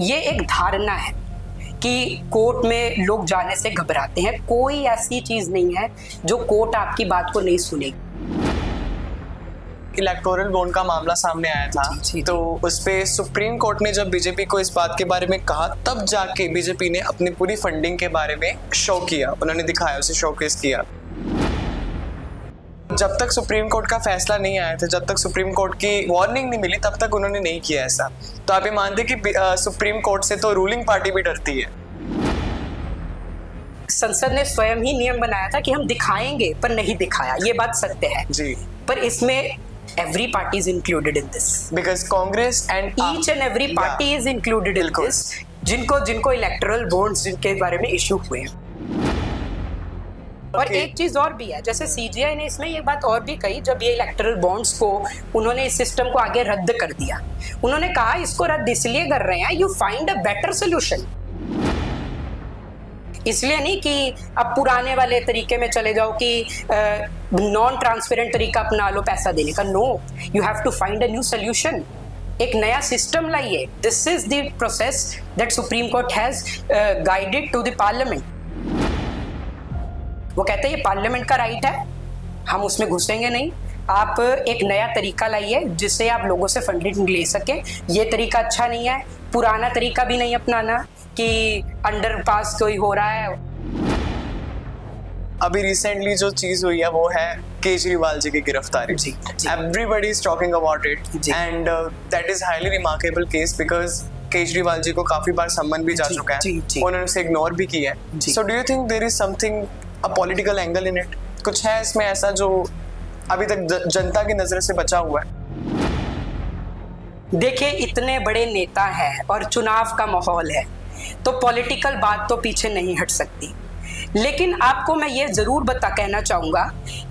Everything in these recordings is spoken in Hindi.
ये एक धारणा है कि कोर्ट में लोग जाने से घबराते हैं। कोई ऐसी चीज नहीं है जो कोर्ट आपकी बात को नहीं सुनेगी। इलेक्टोरल बॉन्ड का मामला सामने आया था तो उस पे सुप्रीम कोर्ट ने जब बीजेपी को इस बात के बारे में कहा, तब जाके बीजेपी ने अपनी पूरी फंडिंग के बारे में शो किया, उन्होंने दिखाया, उसे शोकेस किया। जब तक सुप्रीम कोर्ट का फैसला नहीं आया था, जब तक सुप्रीम कोर्ट की वार्निंग नहीं मिली, तब तक उन्होंने नहीं किया ऐसा। तो आप ये मानते कि सुप्रीम कोर्ट से तो रूलिंग पार्टी भी डरती है? संसद ने स्वयं ही नियम बनाया था कि हम दिखाएंगे, पर नहीं दिखाया, ये बात सत्य है जी। पर इसमें every party is included in this because Congress and each and every party is included in this, जिनको इलेक्टोरल बॉन्ड्स जिनके बारे में इशू हुए हैं। और एक चीज और भी है, जैसे सीजीआई ने इसमें ये बात और भी कही, जब ये इलेक्टोरल बॉन्ड्स को उन्होंने इस सिस्टम को आगे रद्द कर दिया, उन्होंने कहा इसको रद्द इसलिए कर रहे हैं, you find a better solution. इसलिए नहीं कि अब पुराने वाले तरीके में चले जाओ कि नॉन ट्रांसपेरेंट तरीका अपना लो पैसा देने का। No, you have to find a new solution, एक नया सिस्टम लाइए। This is the process that supreme court has guided to the parliament. वो कहते हैं ये पार्लियामेंट का राइट है, हम उसमें घुसेंगे नहीं। आप एक नया तरीका लाइए जिससे आप लोगों से फंडिंग ले सके। ये तरीका अच्छा नहीं है, पुराना तरीका भी नहीं अपनाना कि अंडर पास कोई हो रहा है। अभी रिसेंटली जो चीज हुई है वो है केजरीवाल जी की गिरफ्तारी। Everybody is talking about it and that is highly remarkable case because Kejriwal ji को काफी बार सम्मन भी जा चुका है, उन्होंने उसे इग्नोर भी किया है। So do you think there is something a political angle in it? कुछ है इसमें ऐसा जो अभी तक जनता की नजर से बचा हुआ है? देखिए, इतने बड़े नेता हैं और चुनाव का माहौल है तो पॉलिटिकल बात तो पीछे नहीं हट सकती। लेकिन आपको मैं ये जरूर कहना चाहूंगा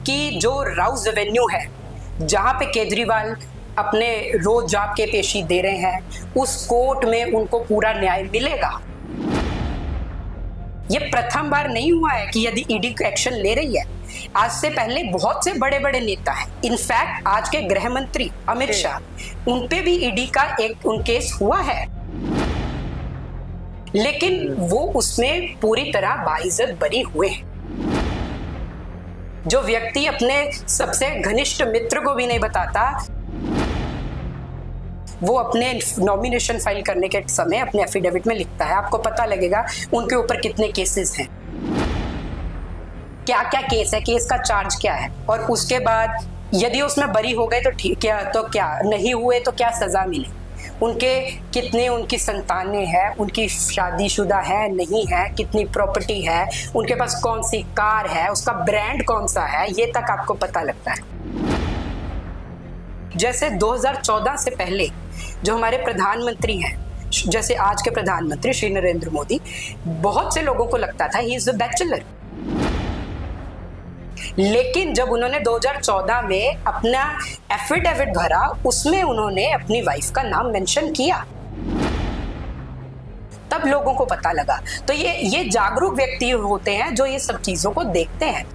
कि जो राउज एवेन्यू है जहां पे केजरीवाल अपने रोज जाके पेशी दे रहे हैं, उस कोर्ट में उनको पूरा न्याय मिलेगा। ये प्रथम बार नहीं हुआ है कि यदि ईडी एक्शन ले रही है। आज से पहले बहुत से बड़े बड़े नेता हैं, इनफैक्ट आज के गृह मंत्री अमित शाह, उन पे भी ईडी का एक केस हुआ है, लेकिन वो उसमें पूरी तरह बाइज्जत बरी हुए हैं। जो व्यक्ति अपने सबसे घनिष्ठ मित्र को भी नहीं बताता, वो अपने नॉमिनेशन फाइल करने के समय अपने एफिडेविट में लिखता है। आपको पता लगेगा उनके ऊपर कितने केसेस हैं, क्या क्या केस है, केस का चार्ज क्या है, और उसके बाद यदि उसमें बरी हो गए तो ठीक है, तो क्या नहीं हुए तो क्या सजा मिली, उनके कितने उनकी संतानें हैं, उनकी शादीशुदा है नहीं है, कितनी प्रॉपर्टी है, उनके पास कौन सी कार है, उसका ब्रांड कौन सा है, ये तक आपको पता लगता है। जैसे 2014 से पहले जो हमारे प्रधानमंत्री हैं, जैसे आज के प्रधानमंत्री श्री नरेंद्र मोदी, बहुत से लोगों को लगता था ही इज अ बैचलर, लेकिन जब उन्होंने 2014 में अपना एफिडेविट भरा, उसमें उन्होंने अपनी वाइफ का नाम मेंशन किया, तब लोगों को पता लगा। तो ये जागरूक व्यक्ति होते हैं जो ये सब चीजों को देखते हैं।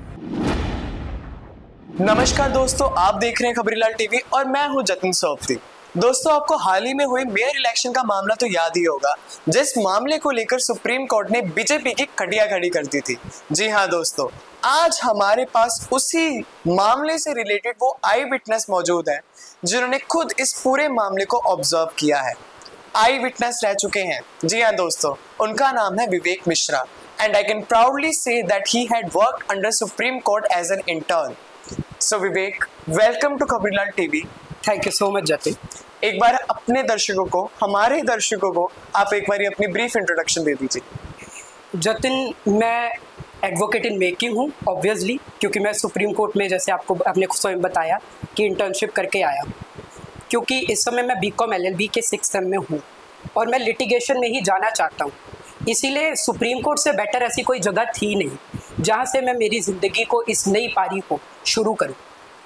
नमस्कार दोस्तों, आप देख रहे हैं खबरीलाल टीवी और मैं हूं जतिन सोपती। दोस्तों, आपको हाल ही में हुई मेयर इलेक्शन का मामला तो याद ही होगा, जिस मामले को लेकर सुप्रीम कोर्ट ने बीजेपी की खटिया खड़ी कर दी थी। जी हाँ दोस्तों, आज हमारे पास उसी मामले से रिलेटेड वो आई विटनेस मौजूद है जिन्होंने खुद इस पूरे मामले को ऑब्जर्व किया है, आई विटनेस रह चुके हैं। जी हाँ दोस्तों, उनका नाम है Vivek Mishra and I can proudly say that he had worked under Supreme Court as an intern. So Vivek, welcome to Khabrilal TV. Thank you so much Jatin. एक बार अपने दर्शकों को, हमारे दर्शकों को आप एक बार अपनी ब्रीफ इंट्रोडक्शन दे दीजिए। जतिन, मैं एडवोकेट इन मेकिंग हूँ ऑब्वियसली, क्योंकि मैं सुप्रीम कोर्ट में, जैसे आपने स्वयं बताया, कि इंटर्नशिप करके आया हूँ। क्योंकि इस समय मैं बीकॉम एलएलबी के 6th सेम में हूँ और मैं लिटिगेशन में ही जाना चाहता हूँ। इसीलिए सुप्रीम कोर्ट से बेटर ऐसी कोई जगह थी नहीं जहाँ से मैं मेरी ज़िंदगी को, इस नई पारी को शुरू करूँ।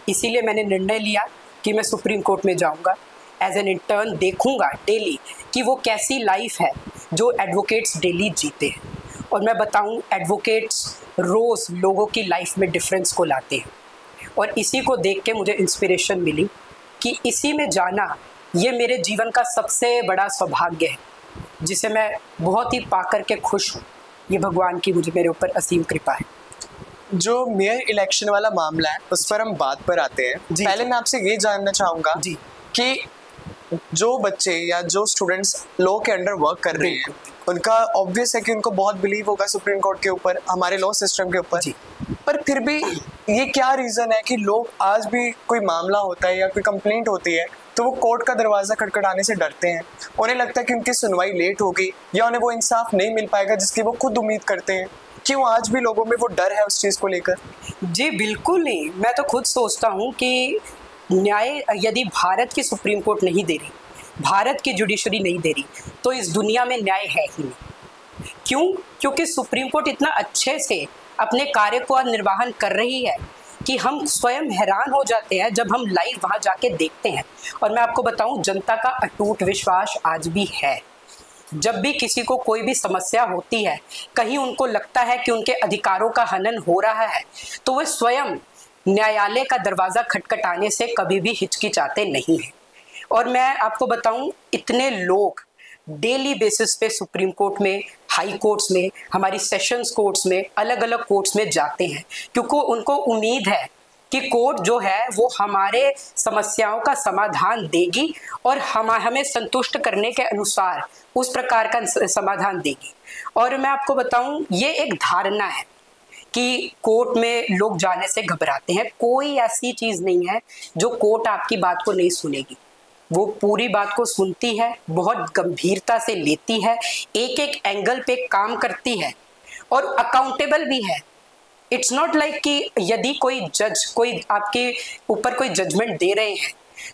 इसीलिए मैंने निर्णय लिया कि मैं सुप्रीम कोर्ट में जाऊँगा, एज एन इंटर्न देखूँगा डेली कि वो कैसी लाइफ है जो एडवोकेट्स डेली जीते हैं। और मैं बताऊँ, एडवोकेट्स रोज़ लोगों की लाइफ में डिफरेंस को लाते हैं, और इसी को देख के मुझे इंस्पिरेशन मिली कि इसी में जाना ये मेरे जीवन का सबसे बड़ा सौभाग्य है जिसे मैं बहुत ही पा करके खुश हूँ। ये भगवान की मुझे मेरे ऊपर असीम कृपा है। जो मेयर इलेक्शन वाला मामला है उस पर हम बात पर आते हैं। पहले मैं आपसे ये जानना चाहूँगा कि जो बच्चे या जो स्टूडेंट्स लॉ के अंडर वर्क कर रहे हैं उनका ऑब्वियस है कि उनको बहुत बिलीव होगा सुप्रीम कोर्ट के ऊपर, हमारे लॉ सिस्टम के ऊपर, पर फिर भी ये क्या रीज़न है कि लोग आज भी कोई मामला होता है या कोई कंप्लेंट होती है तो वो कोर्ट का दरवाज़ा खटखटाने से डरते हैं? उन्हें लगता है कि उनकी सुनवाई लेट होगी या उन्हें वो इंसाफ नहीं मिल पाएगा जिसकी वो खुद उम्मीद करते हैं। क्यों आज भी लोगों में वो डर है उस चीज़ को लेकर? जी बिल्कुल नहीं, मैं तो खुद सोचता हूँ कि न्याय यदि भारत की सुप्रीम कोर्ट नहीं दे रही, भारत की जुडिशरी नहीं दे रही, तो इस दुनिया में न्याय है ही नहीं। क्यों? क्योंकि सुप्रीम कोर्ट इतना अच्छे से अपने कार्य को निर्वाहन कर रही है कि हम स्वयं हैरान हो जाते हैं जब हम लाइव वहाँ जाके देखते हैं। और मैं आपको बताऊँ, जनता का अटूट विश्वास आज भी है। जब भी किसी को कोई भी समस्या होती है, कहीं उनको लगता है कि उनके अधिकारों का हनन हो रहा है, तो वे स्वयं न्यायालय का दरवाज़ा खटखटाने से कभी भी हिचकिचाते नहीं हैं। और मैं आपको बताऊं, इतने लोग डेली बेसिस पे सुप्रीम कोर्ट में, हाई कोर्ट्स में, हमारी सेशंस कोर्ट्स में, अलग अलग कोर्ट्स में जाते हैं क्योंकि उनको उम्मीद है कि कोर्ट जो है वो हमारे समस्याओं का समाधान देगी और हमें संतुष्ट करने के अनुसार उस प्रकार का समाधान देगी। और मैं आपको बताऊं, ये एक धारणा है कि कोर्ट में लोग जाने से घबराते हैं। कोई ऐसी चीज़ नहीं है जो कोर्ट आपकी बात को नहीं सुनेगी। वो पूरी बात को सुनती है, बहुत गंभीरता से लेती है, एक एक एंगल पे काम करती है और अकाउंटेबल भी है। इट्स नॉट लाइक कि यदि कोई जज कोई आपके ऊपर कोई जजमेंट दे रहे हैं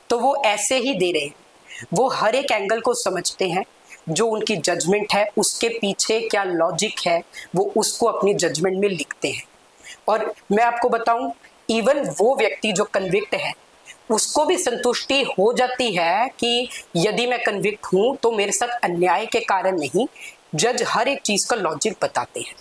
तो वो ऐसे ही दे रहे हैं। वो हर एक एंगल को समझते हैं, जो उनकी जजमेंट है उसके पीछे क्या लॉजिक है वो उसको अपनी जजमेंट में लिखते हैं। और मैं आपको बताऊं, इवन वो व्यक्ति जो कन्विक्ट है उसको भी संतुष्टि हो जाती है कि यदि मैं कन्विक्ट हूं तो मेरे साथ अन्याय के कारण नहीं, जज हर एक चीज का लॉजिक बताते हैं।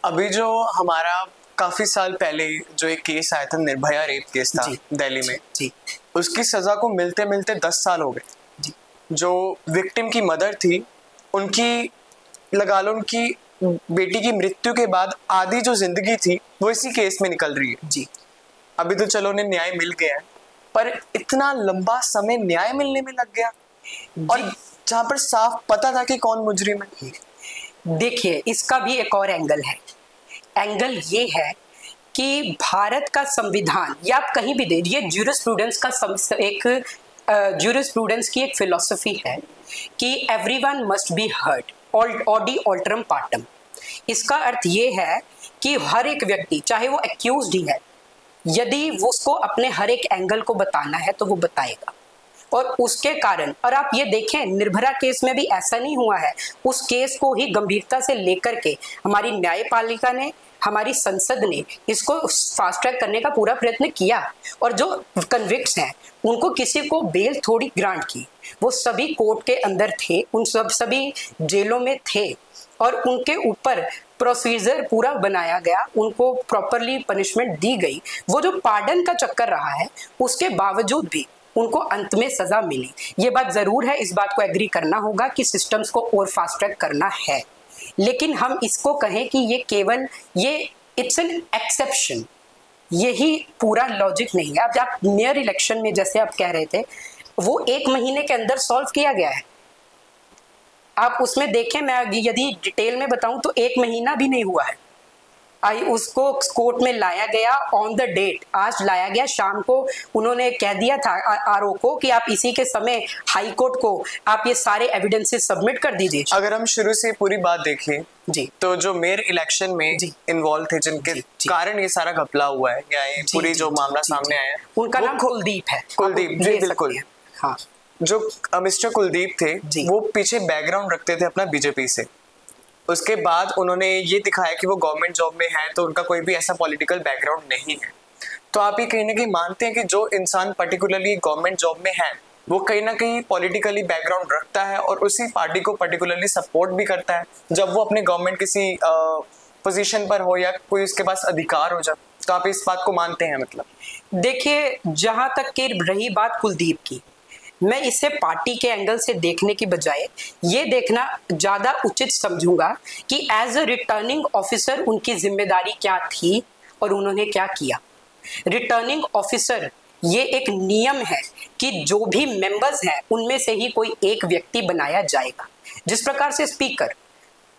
अभी जो हमारा काफी साल पहले जो एक केस आया था, निर्भया रेप केस था दिल्ली में, उसकी सजा को मिलते मिलते 10 साल हो गए। जो विक्टिम की मदर थी, उनकी लगा लो उनकी बेटी की मृत्यु के बाद आधी जो जिंदगी थी वो इसी केस में निकल रही है। अभी तो चलो उन्हें न्याय मिल गया है, पर इतना लंबा समय न्याय मिलने में लग गया और जहां पर साफ पता था कि कौन मुजरिम है। देखिए, इसका भी एक और एंगल है। एंगल ये है कि भारत का संविधान, या आप कहीं भी दे दिए, ज्यूरिस्प्रूडेंस का एक ज्यूरिस्प्रूडेंस की एक फिलॉसफी है कि everyone must be heard, Audi alteram partum. इसका अर्थ ये है कि हर एक व्यक्ति, चाहे वो एक्यूज्ड ही है, यदि वो उसको अपने हर एक एंगल को बताना है तो वो बताएगा। और उसके कारण, और आप ये देखें, निर्भया केस में भी ऐसा नहीं हुआ है। उस केस को ही गंभीरता से लेकर के हमारी न्यायपालिका ने, हमारी संसद ने इसको फास्ट ट्रैक करने का पूरा प्रयत्न किया। और जो कन्विक्ट्स हैं उनको किसी को बेल थोड़ी ग्रांट की, वो सभी कोर्ट के अंदर थे, उन सभी जेलों में थे और उनके ऊपर प्रोसीजर पूरा बनाया गया, उनको प्रॉपरली पनिशमेंट दी गई। वो जो पार्डन का चक्कर रहा है उसके बावजूद भी उनको अंत में सजा मिली। ये बात जरूर है, इस बात को एग्री करना होगा कि सिस्टम्स को और फास्ट ट्रैक करना है, लेकिन हम इसको कहें कि ये केवल इट्स एन एक्सेप्शन, यही पूरा लॉजिक नहीं है। अब आप मेयर इलेक्शन में जैसे आप कह रहे थे, वो 1 महीने के अंदर सॉल्व किया गया है। आप उसमें देखें, मैं यदि डिटेल में बताऊं तो 1 महीना भी नहीं हुआ है। उसको कोर्ट में लाया गया ऑन द डेट, आज लाया गया शाम को। उन्होंने कह दिया था आरओ को कि आप इसी के समय हाई कोर्ट को आप ये सारे एविडेंसेस सबमिट कर दीजिए। अगर हम शुरू से पूरी बात देखें जी, तो जो मेयर इलेक्शन में इन्वॉल्व थे, जिनके कारण ये सारा घपला हुआ है या ये पूरी जो मामला सामने आया है, उनका नाम कुलदीप है। कुलदीप जी, बिल्कुल। हाँ, जो मिस्टर कुलदीप थे वो पीछे बैकग्राउंड रखते थे अपना बीजेपी से। उसके बाद उन्होंने ये दिखाया कि वो गवर्नमेंट जॉब में है तो उनका कोई भी ऐसा पॉलिटिकल बैकग्राउंड नहीं है। तो आप ये कहीं ना कहीं मानते हैं कि जो इंसान पर्टिकुलरली गवर्नमेंट जॉब में है वो कहीं ना कहीं पॉलिटिकली बैकग्राउंड रखता है और उसी पार्टी को पर्टिकुलरली सपोर्ट भी करता है जब वो अपने गवर्नमेंट किसी पोजीशन पर हो या कोई उसके पास अधिकार हो जाए। तो आप इस बात को मानते हैं? मतलब देखिए, जहां तक कि रही बात कुलदीप की, मैं इसे पार्टी के एंगल से देखने की बजाय ये देखना ज़्यादा उचित समझूंगा कि एज अ रिटर्निंग ऑफिसर उनकी जिम्मेदारी क्या थी और उन्होंने क्या किया। रिटर्निंग ऑफिसर ये एक नियम है कि जो भी मेंबर्स हैं उनमें से ही कोई एक व्यक्ति बनाया जाएगा। जिस प्रकार से स्पीकर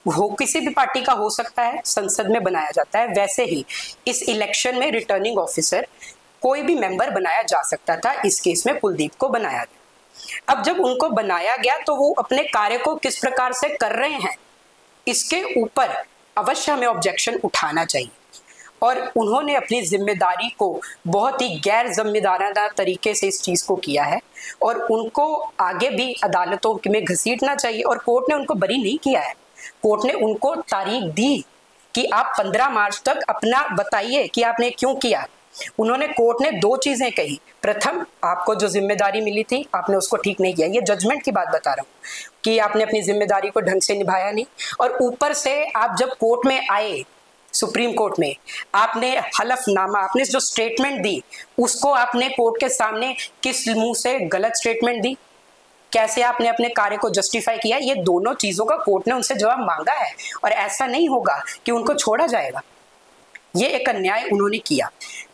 हो किसी भी पार्टी का हो सकता है, संसद में बनाया जाता है, वैसे ही इस इलेक्शन में रिटर्निंग ऑफिसर कोई भी मेंबर बनाया जा सकता था। इस केस में कुलदीप को बनाया गया। अब जब उनको बनाया गया तो वो अपने कार्य को किस प्रकार से कर रहे हैं इसके ऊपर अवश्य हमें ऑब्जेक्शन उठाना चाहिए। और उन्होंने अपनी जिम्मेदारी को बहुत ही गैर जिम्मेदाराना तरीके से इस चीज़ को किया है और उनको आगे भी अदालतों में घसीटना चाहिए। और कोर्ट ने उनको बरी नहीं किया है। कोर्ट ने उनको तारीख दी कि आप 15 मार्च तक अपना बताइए कि आपने क्यों किया। उन्होंने कोर्ट ने 2 चीज़ें कही। प्रथम, आपको जो जिम्मेदारी मिली थी आपने उसको ठीक नहीं किया। ये जजमेंट की बात बता रहा हूँ कि आपने अपनी जिम्मेदारी को ढंग से निभाया नहीं। और ऊपर से आप जब कोर्ट में आए, सुप्रीम कोर्ट में, आपने हलफनामा, आपने जो स्टेटमेंट दी उसको आपने कोर्ट के सामने किस मुंह से गलत स्टेटमेंट दी, कैसे आपने अपने कार्य को जस्टिफाई किया, ये दोनों चीज़ों का कोर्ट ने उनसे जवाब मांगा है। और ऐसा नहीं होगा कि उनको छोड़ा जाएगा। ये एक अन्याय उन्होंने किया।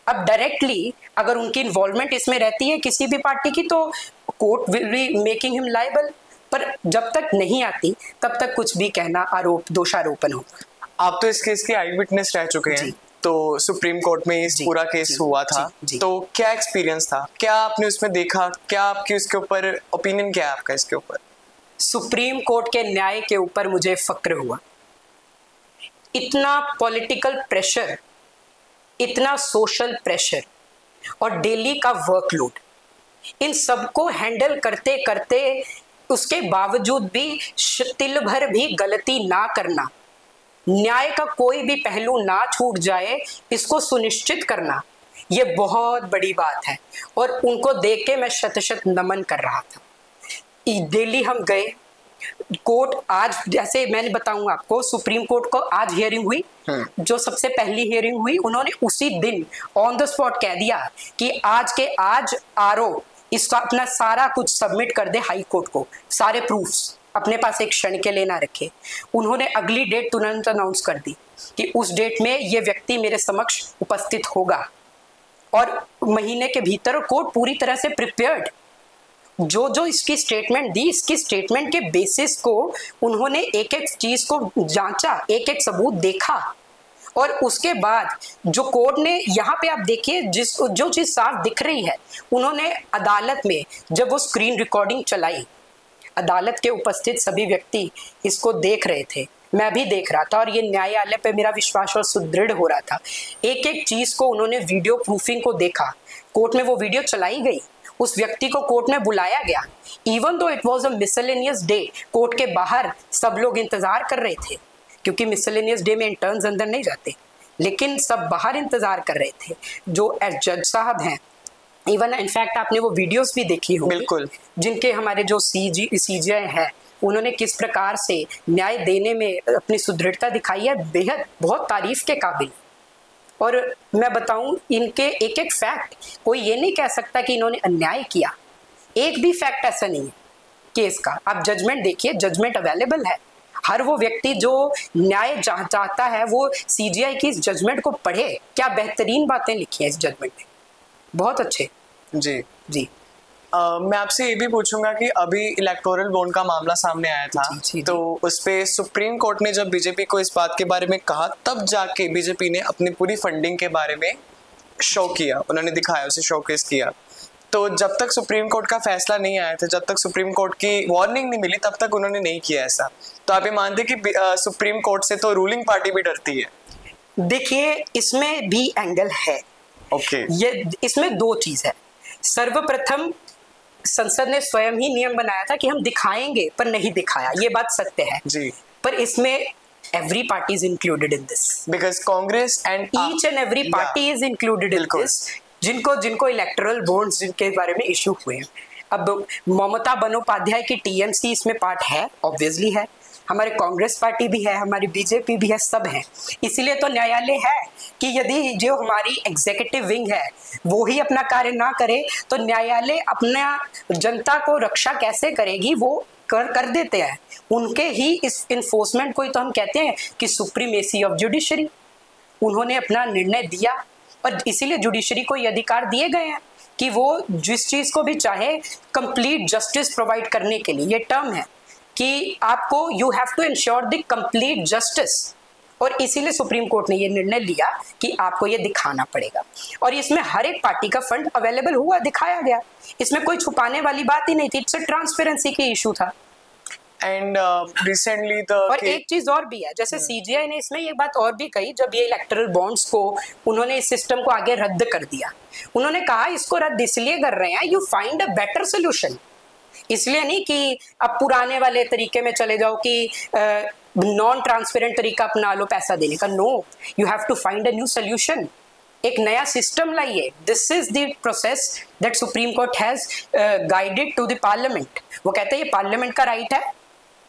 अब डायरेक्टली अगर उनकी इन्वॉल्वमेंट इसमें रहती है किसी भी पार्टी की तो court will be making him liable, पर जब तक नहीं आती तब तक कुछ भी कहना दोषारोपण होगा। आप तो इस केस के आई विटनेस रह चुके हैं, तो सुप्रीम कोर्ट में इस पूरा केस हुआ था, तो क्या एक्सपीरियंस था, क्या आपने उसमें देखा, क्या आपकी उसके ऊपर ओपिनियन क्या है आपका इसके ऊपर? सुप्रीम कोर्ट के न्याय के ऊपर मुझे फक्र हुआ। इतना पॉलिटिकल प्रेशर, इतना सोशल प्रेशर और डेली का वर्कलोड, इन सबको हैंडल करते करते उसके बावजूद भी तिल भर भी गलती ना करना, न्याय का कोई भी पहलू ना छूट जाए, इसको सुनिश्चित करना, ये बहुत बड़ी बात है। और उनको देख के मैं शत शत नमन कर रहा था। दिल्ली हम गए, कोर्ट आज, जैसे मैंने बताऊं आपको, सुप्रीम कोर्ट को आज हियरिंग हुई, जो सबसे पहली हियरिंग हुई, उन्होंने उसी दिन ऑन द स्पॉट कह दिया कि आज के आज आरओ इसका अपना सारा कुछ सबमिट कर दे हाई कोर्ट को, सारे प्रूफ्स अपने पास एक क्षण के लिए ना रखे। उन्होंने अगली डेट तुरंत अनाउंस कर दी कि उस डेट में ये व्यक्ति मेरे समक्ष उपस्थित होगा। और महीने के भीतर कोर्ट पूरी तरह से प्रिपेयर्ड, जो जो इसकी स्टेटमेंट दी, इसकी स्टेटमेंट के बेसिस को उन्होंने एक एक चीज को जांचा, एक एक सबूत देखा। और उसके बाद जो कोर्ट ने, यहाँ पे आप देखिए जो चीज साफ दिख रही है, उन्होंने अदालत में जब वो स्क्रीन रिकॉर्डिंग चलाई, अदालत के उपस्थित सभी व्यक्ति इसको देख रहे थे, मैं भी देख रहा था, और ये न्यायालय पे मेरा विश्वास और सुदृढ़ हो रहा था। एक एक चीज को उन्होंने वीडियो प्रूफिंग को देखा, कोर्ट में वो वीडियो चलाई गई, उस व्यक्ति को कोर्ट में बुलाया गया। Even though it was a miscellaneous day, court के बाहर सब लोग इंतजार कर रहे थे, क्योंकि मिसलेनियस डे में इंटर्न्स अंदर नहीं जाते, लेकिन सब बाहर इंतजार कर रहे थे। जो जज साहब हैं, इवन इनफैक्ट आपने वो वीडियोस भी देखी होंगी, बिल्कुल, जिनके हमारे जो सीजीआई है, उन्होंने किस प्रकार से न्याय देने में अपनी सुदृढ़ता दिखाई है, बेहद बहुत तारीफ के काबिल। और मैं बताऊं, इनके एक एक फैक्ट, कोई ये नहीं कह सकता कि इन्होंने अन्याय किया, एक भी फैक्ट ऐसा नहीं है केस का। आप जजमेंट देखिए, जजमेंट अवेलेबल है। हर वो व्यक्ति जो न्याय चाहता है वो सीजीआई की इस जजमेंट को पढ़े। क्या बेहतरीन बातें लिखी हैं इस जजमेंट में, बहुत अच्छे। जी जी मैं आपसे ये भी पूछूंगा कि अभी इलेक्टोरल बॉन्ड का मामला सामने आया था, तो उस पे सुप्रीम कोर्ट ने जब बीजेपी को इस बात के बारे में कहा, तब जाके बीजेपी ने अपनी पूरी फंडिंग के बारे में शो किया, उन्होंने दिखाया, उसे शोकेस किया। तो जब तक सुप्रीम कोर्ट का फैसला नहीं आया था, जब तक सुप्रीम कोर्ट की वार्निंग नहीं मिली, तब तक उन्होंने नहीं किया ऐसा। तो आप ये मानते कि सुप्रीम कोर्ट से तो रूलिंग पार्टी भी डरती है? देखिए, इसमें भी एंगल है। ओके, ये इसमें 2 चीज है। सर्वप्रथम, संसद ने स्वयं ही नियम बनाया था कि हम दिखाएंगे, पर नहीं दिखाया, ये बात सत्य है जी। पर इसमें every party is included in this, because Congress and each and every party is included in this, जिनको इलेक्टोरल बॉन्ड्स जिनके बारे में इशू हुए हैं। अब ममता बंदोपाध्याय की टीएमसी इसमें पार्ट है, ऑब्वियसली है। हमारे कांग्रेस पार्टी भी है, हमारी बीजेपी भी है, सब है। इसीलिए तो न्यायालय है कि यदि जो हमारी एग्जीक्यूटिव विंग है वो ही अपना कार्य ना करे तो न्यायालय अपना जनता को रक्षा कैसे करेगी, वो कर देते हैं। उनके ही इस इन्फोर्समेंट को ही तो हम कहते हैं कि सुप्रीमेसी ऑफ जुडिशरी। उन्होंने अपना निर्णय दिया और इसीलिए जुडिशरी को ये अधिकार दिए गए हैं कि वो जिस चीज को भी चाहे कंप्लीट जस्टिस प्रोवाइड करने के लिए, ये टर्म है कि आपको you have to ensure the complete justice. और इसीलिए सुप्रीम कोर्ट ने ये निर्णय लिया कि आपको ये दिखाना पड़ेगा और इसमें हर एक पार्टी का फंड अवेलेबल हुआ, दिखाया गया। इसमें कोई छुपाने वाली बात ही नहीं थी, इट्स ट्रांसपेरेंसी की इशू था। एंड रिसेंटली और एक चीज और भी है, जैसे सीजीआई ने इसमें ये बात और भी कही, जब ये इलेक्टोरल बॉन्ड्स को उन्होंने इस सिस्टम को आगे रद्द कर दिया, उन्होंने कहा इसको रद्द इसलिए कर रहे हैं, you find a better solution. इसलिए नहीं कि अब पुराने वाले तरीके में चले जाओ कि नॉन ट्रांसपेरेंट तरीका अपना लो पैसा देने का। No, you have to find a new solution, एक नया सिस्टम लाइए। This is the process that supreme court has guided to the parliament. वो कहते हैं ये पार्लियामेंट का राइट है,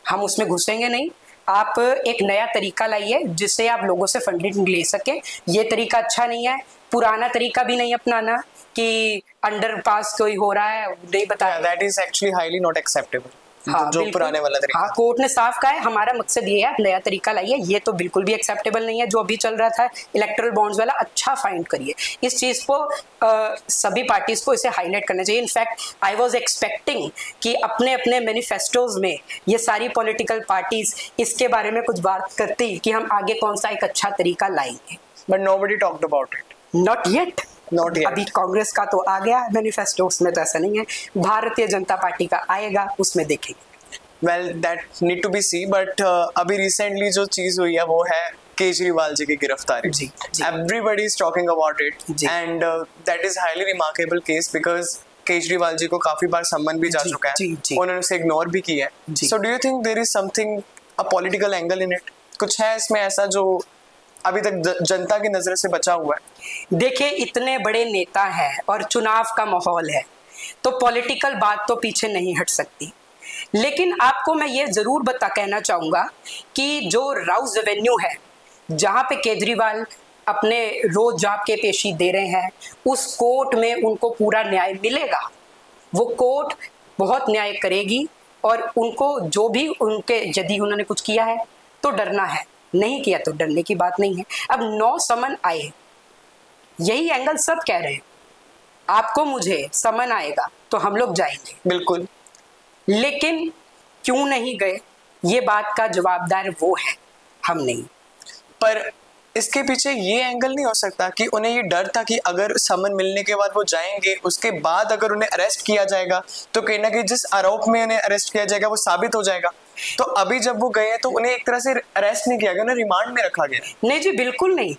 हम उसमें घुसेंगे नहीं, आप एक नया तरीका लाइए जिससे आप लोगों से फंडिंग ले सकें। ये तरीका अच्छा नहीं है, पुराना तरीका भी नहीं अपनाना कि अंडरपास कोई हो रहा है नहीं बताया। That is actually highly not acceptable. हाँ, जो पुराने वाला तरीका। हाँ, कोर्ट ने साफ कहा है हमारा मकसद ये है नया तरीका लाइए। ये तो बिल्कुल भी एक्सेप्टेबल नहीं है जो अभी चल रहा था इलेक्टोरल बॉन्ड्स वाला। अच्छा फाइंड करिए इस चीज को, सभी पार्टीज को इसे हाईलाइट करना चाहिए। इनफैक्ट आई वाज एक्सपेक्टिंग कि अपने अपने मैनिफेस्टोज में ये सारी पॉलिटिकल पार्टीज इसके बारे में कुछ बात करती कि हम आगे कौन सा एक अच्छा तरीका लाएंगे। But nobody talked about it. Not yet. अभी कांग्रेस का तो आ गया मैनिफेस्टो, उसमें तो ऐसा नहीं है। भारतीय जनता पार्टी का आएगा, उसमें देखेंगे। Well that need to be see. But अभी रिसेंटली जो चीज हुई है वो है केजरीवाल जी की गिरफ्तारी। जी, everybody is talking about it and that is highly remarkable case because Kejriwal ji को काफी बार सम्मन भी जा चुका है, उन्होंने उसे इग्नोर भी किया है। So do you think there is something a political angle in it? कुछ है इसमें ऐसा जो अभी तक जनता की नजर से बचा हुआ है? देखिए, इतने बड़े नेता हैं और चुनाव का माहौल है तो पॉलिटिकल बात तो पीछे नहीं हट सकती। लेकिन आपको मैं ये जरूर कहना चाहूंगा कि जो राउज एवेन्यू है जहां पे केजरीवाल अपने रोज जाप के पेशी दे रहे हैं, उस कोर्ट में उनको पूरा न्याय मिलेगा। वो कोर्ट बहुत न्याय करेगी और उनको जो भी उनके, यदि उन्होंने कुछ किया है तो डरना है, नहीं किया तो डरने की बात नहीं है। अब 9 समन आए, यही एंगल सब कह रहे हैं, आपको मुझे समन आएगा तो हम लोग जाएंगे। बिल्कुल। लेकिन क्यों नहीं गए, ये बात का जवाबदार वो है, हम नहीं। पर इसके पीछे ये एंगल नहीं हो सकता कि उन्हें ये डर था कि अगर समन मिलने के बाद वो जाएंगे, उसके बाद अगर उन्हें अरेस्ट किया जाएगा तो कहीं ना कहीं जिस आरोप में उन्हें अरेस्ट किया जाएगा वो साबित हो जाएगा। तो अभी जब वो गए तो उन्हें एक तरह से अरेस्ट नहीं किया गया, उन्हें रिमांड में रखा गया। नहीं जी, बिल्कुल नहीं।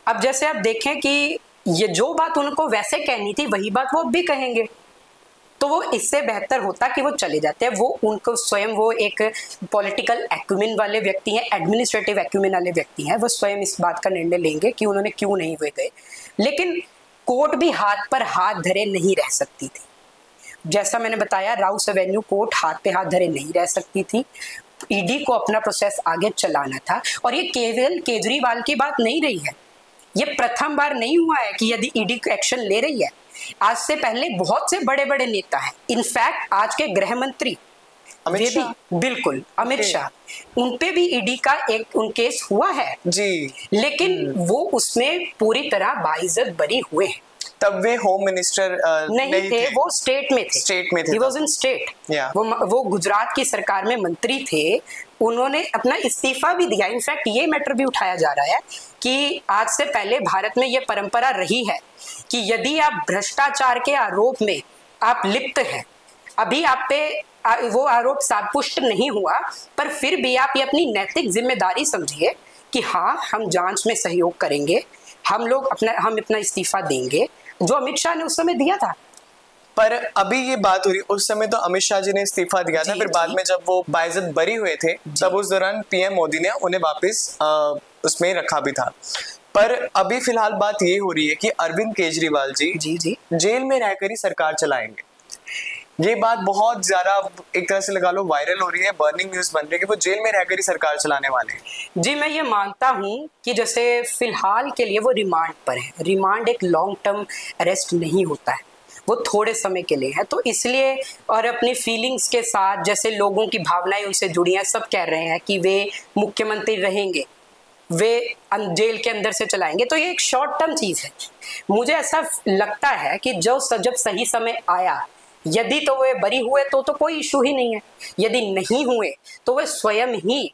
अब जैसे आप देखें कि ये जो बात उनको वैसे कहनी थी वही बात वो अब भी कहेंगे, तो वो इससे बेहतर होता कि वो चले जाते हैं। वो उनको स्वयं, वो एक पॉलिटिकल एक्यूमेन वाले व्यक्ति हैं, एडमिनिस्ट्रेटिव एक्यूमेन वाले व्यक्ति हैं, वो स्वयं इस बात का निर्णय लेंगे कि उन्होंने क्यों नहीं हुए गए। लेकिन कोर्ट भी हाथ पर हाथ धरे नहीं रह सकती थी। जैसा मैंने बताया, राउस एवेन्यू कोर्ट हाथ पे हाथ धरे नहीं रह सकती थी। ईडी को अपना प्रोसेस आगे चलाना था। और ये केवल केजरीवाल की बात नहीं रही है, ये प्रथम बार नहीं हुआ है कि यदि ईडी एक्शन ले रही है। आज से पहले बहुत से बड़े बड़े नेता हैं, इनफैक्ट आज के गृह मंत्री अमित शाह, बिल्कुल अमित शाह, उन पे भी ईडी का एक केस हुआ है जी, लेकिन वो उसमें पूरी तरह बाइज्जत बरी हुए हैं। तब वे होम मिनिस्टर नहीं थे, वो स्टेट में थे। He was in state. वो गुजरात की सरकार में मंत्री थे। उन्होंने अपना इस्तीफा भी दिया। इनफैक्ट ये मैटर भी उठाया जा रहा है कि आज से पहले भारत में ये परंपरा रही है कि यदि आप भ्रष्टाचार के आरोप में आप लिप्त हैं, अभी आप पे वो आरोप सापुष्ट नहीं हुआ, पर फिर भी आप ये अपनी नैतिक जिम्मेदारी समझिए कि हाँ, हम जांच में सहयोग करेंगे, हम अपना इस्तीफा देंगे, जो अमित शाह ने उस समय दिया था। पर अभी ये बात हो रही, उस समय तो अमित शाह जी ने इस्तीफा दिया था, फिर बाद में जब वो बाइज्जत बरी हुए थे तब उस दौरान पीएम मोदी ने उन्हें वापस उसमें रखा भी था। पर अभी फिलहाल बात ये हो रही है कि अरविंद केजरीवाल जी जेल में रहकर ही सरकार चलाएंगे। ये बात बहुत ज्यादा एक तरह से लगा लो वायरल हो रही है, बर्निंग न्यूज बन रही है कि वो जेल में रहकर ही सरकार चलाने वाले हैं। जी मैं ये मानता हूँ कि जैसे फिलहाल के लिए वो रिमांड पर है, रिमांड एक लॉन्ग टर्म अरेस्ट नहीं होता है, वो थोड़े समय के लिए है, तो इसलिए और अपनी फीलिंग्स के साथ जैसे लोगों की भावनाएं उनसे जुड़ी हैं, सब कह रहे हैं कि वे मुख्यमंत्री रहेंगे, वे जेल के अंदर से चलाएंगे, तो ये एक शॉर्ट टर्म चीज़ है। मुझे ऐसा लगता है कि जब सही समय आया, यदि तो वे बरी हुए तो कोई इशू ही नहीं है, यदि नहीं हुए तो वे स्वयं ही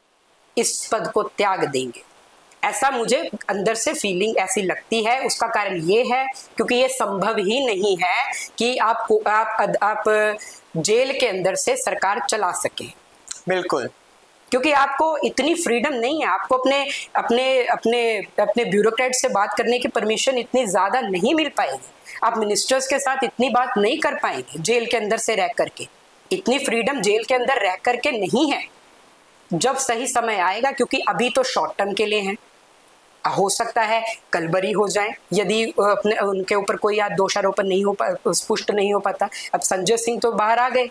इस पद को त्याग देंगे, ऐसा मुझे अंदर से फीलिंग ऐसी लगती है। उसका कारण ये है क्योंकि ये संभव ही नहीं है कि आप जेल के अंदर से सरकार चला सके। बिल्कुल, क्योंकि आपको इतनी फ्रीडम नहीं है, आपको अपने अपने अपने अपने ब्यूरोक्रेट से बात करने की परमिशन इतनी ज़्यादा नहीं मिल पाएगी, आप मिनिस्टर्स के साथ इतनी बात नहीं कर पाएंगे जेल के अंदर से रह करके, इतनी फ्रीडम जेल के अंदर रह करके नहीं है। जब सही समय आएगा, क्योंकि अभी तो शॉर्ट टर्म के लिए हैं, हो सकता है कल बरी हो जाए यदि अपने उनके ऊपर कोई दोषारोपण नहीं हो पुष्ट नहीं हो पाता। अब संजय सिंह तो बाहर आ गए,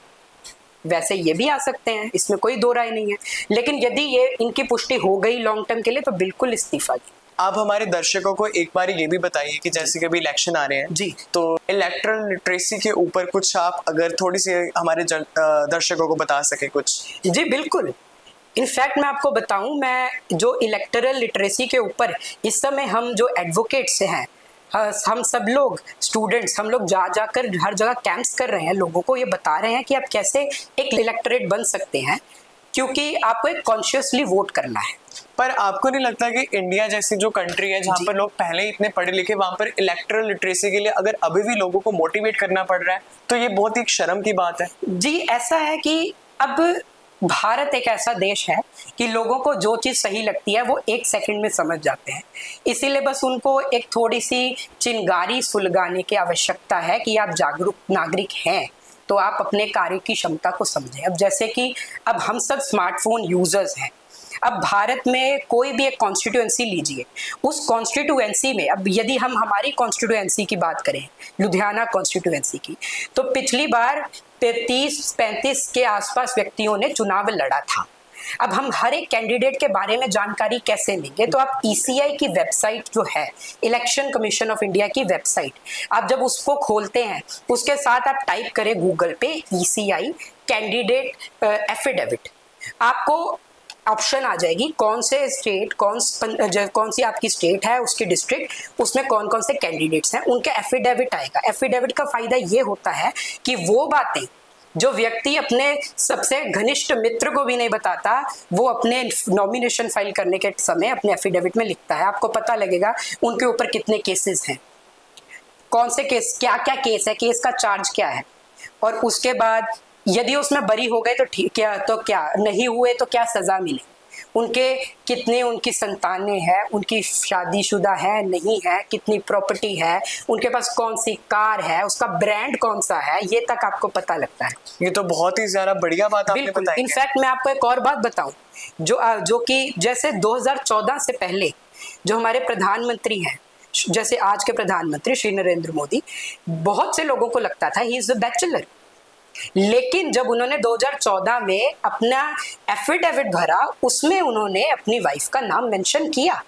वैसे ये भी आ सकते हैं, इसमें कोई दो राय नहीं है, लेकिन यदि ये इनकी पुष्टि हो गई लॉन्ग टर्म के लिए तो बिल्कुल इस्तीफा दी। आप हमारे दर्शकों को एक बार ये भी बताइए कि जैसे कि अभी इलेक्शन आ रहे हैं जी, तो इलेक्ट्रल लिटरेसी के ऊपर कुछ आप अगर थोड़ी सी हमारे दर्शकों को बता सके कुछ। जी बिल्कुल, इनफैक्ट मैं आपको बताऊं, मैं जो इलेक्टरल लिटरेसी के ऊपर इस समय हम जो एडवोकेट्स हैं, हम सब लोग स्टूडेंट्स, हम लोग जाकर हर जगह कैंप्स कर रहे हैं, लोगों को ये बता रहे हैं कि आप कैसे एक इलेक्टोरेट बन सकते हैं, क्योंकि आपको एक कॉन्शियसली वोट करना है। पर आपको नहीं लगता कि इंडिया जैसी जो कंट्री है जहाँ पर लोग पहले इतने पढ़े लिखे, वहाँ पर इलेक्टरल लिटरेसी के लिए अगर अभी भी लोगों को मोटिवेट करना पड़ रहा है तो ये बहुत ही शर्म की बात है। जी ऐसा है कि अब भारत एक ऐसा देश है कि लोगों को जो चीज़ सही लगती है वो एक सेकंड में समझ जाते हैं, इसीलिए बस उनको एक थोड़ी सी चिंगारी सुलगाने की आवश्यकता है कि आप जागरूक नागरिक हैं तो आप अपने कार्य की क्षमता को समझें। अब जैसे कि अब हम सब स्मार्टफोन यूजर्स हैं, अब भारत में कोई भी एक कॉन्स्टिट्यूएंसी लीजिए, उस कॉन्स्टिट्यूएंसी में अब यदि हम हमारी कॉन्स्टिट्यूएंसी की बात करें, लुधियाना कॉन्स्टिट्यूएंसी की, तो पिछली बार 30-35 के आसपास व्यक्तियों ने चुनाव लड़ा था। अब हम हर एक कैंडिडेट के बारे में जानकारी कैसे लेंगे? तो आप ईसीआई की वेबसाइट जो है, इलेक्शन कमीशन ऑफ इंडिया की वेबसाइट, आप जब उसको खोलते हैं उसके साथ आप टाइप करें गूगल पे ईसीआई कैंडिडेट एफिडेविट, आपको ऑप्शन आ जाएगी कौन से स्टेट, कौन सी आपकी स्टेट है, उसकी डिस्ट्रिक्ट, उसमें कौन कौन से कैंडिडेट्स हैं, उनका एफिडेविट आएगा। एफिडेविट का फायदा ये होता है कि वो बातें जो व्यक्ति अपने सबसे घनिष्ठ मित्र को भी नहीं बताता, वो अपने नॉमिनेशन फाइल करने के समय अपने एफिडेविट में लिखता है। आपको पता लगेगा उनके ऊपर कितने केसेस हैं, कौन से केस, क्या क्या केस है, केस का चार्ज क्या है, और उसके बाद यदि उसमें बरी हो गए तो ठीक है, तो क्या नहीं हुए तो क्या सजा मिले, उनके कितने उनकी संतानें हैं, उनकी शादीशुदा है नहीं है, कितनी प्रॉपर्टी है, उनके पास कौन सी कार है, उसका ब्रांड कौन सा है, ये तक आपको पता लगता है। ये तो बहुत ही ज्यादा बढ़िया बात आपने बताई। इनफैक्ट मैं आपको एक और बात बताऊं, जो कि जैसे 2014 से पहले जो हमारे प्रधानमंत्री हैं, जैसे आज के प्रधानमंत्री श्री नरेंद्र मोदी, बहुत से लोगों को लगता था ही इज अ बैचलर, लेकिन जब उन्होंने 2014 में अपना एफिडेविट भरा, उसमें उन्होंने अपनी वाइफ का नाम मेंशन किया,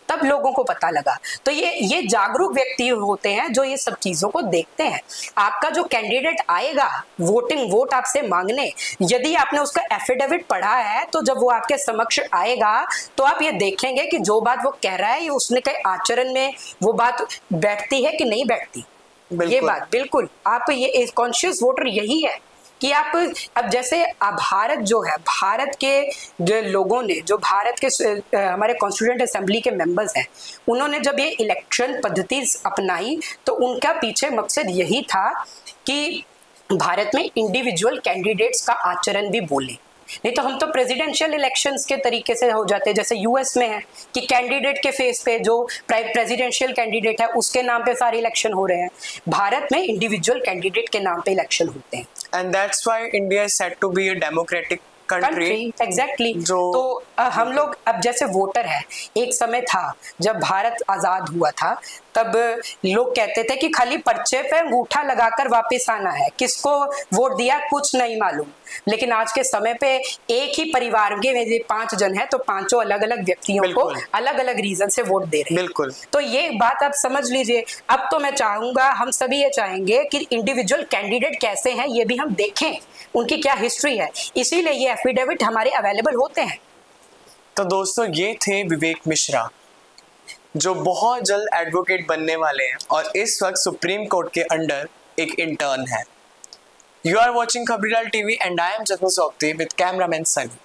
तब लोगों को पता लगा। तो ये जागरूक व्यक्ति होते हैं जो ये सब चीजों को देखते हैं। आपका जो कैंडिडेट आएगा वोट आपसे मांगने, यदि आपने उसका एफिडेविट पढ़ा है तो जब वो आपके समक्ष आएगा तो आप ये देखेंगे कि जो बात वो कह रहा है ये उसने के आचरण में वो बात बैठती है कि नहीं बैठती। ये बात बिल्कुल, आप ये कॉन्शियस वोटर यही है कि आप अब जैसे भारत जो है, भारत के जो लोगों ने, जो भारत के हमारे कॉन्स्टिट्यूएंट असेंबली के मेंबर्स हैं, उन्होंने जब ये इलेक्शन पद्धति अपनाई तो उनका पीछे मकसद यही था कि भारत में इंडिविजुअल कैंडिडेट्स का आचरण भी बोले। नहीं तो हम तो प्रेसिडेंशियल इलेक्शंस के तरीके से हो जाते हैं, जैसे यूएस में है कि कैंडिडेट के फेस पे जो प्रेसिडेंशियल कैंडिडेट है उसके नाम पे सारे इलेक्शन हो रहे हैं। भारत में इंडिविजुअल कैंडिडेट के नाम पे इलेक्शन होते हैं। And that's why India is said to be a democratic country. Exactly. तो हम लोग अब जैसे वोटर है, एक समय था जब भारत आजाद हुआ था तब लोग कहते थे कि खाली पर्चे पे अंगूठा लगाकर वापस आना है, किसको वोट दिया कुछ नहीं मालूम। लेकिन आज के समय पे एक ही परिवार के यदि 5 जन है तो 5 अलग अलग व्यक्तियों को अलग अलग रीजन से वोट दे रहे हैं। बिल्कुल। तो ये बात आप समझ लीजिए। अब तो मैं चाहूंगा, हम सभी ये चाहेंगे कि इंडिविजुअल कैंडिडेट कैसे हैं ये भी हम देखें, उनकी क्या हिस्ट्री है, इसीलिए ये एफिडेविट हमारे अवेलेबल होते हैं। तो दोस्तों ये थे विवेक मिश्रा, जो बहुत जल्द एडवोकेट बनने वाले हैं और इस वक्त सुप्रीम कोर्ट के अंडर एक इंटर्न है। You are watching Khabrilaal TV and I am Jatan Sopti with cameraman Sunny.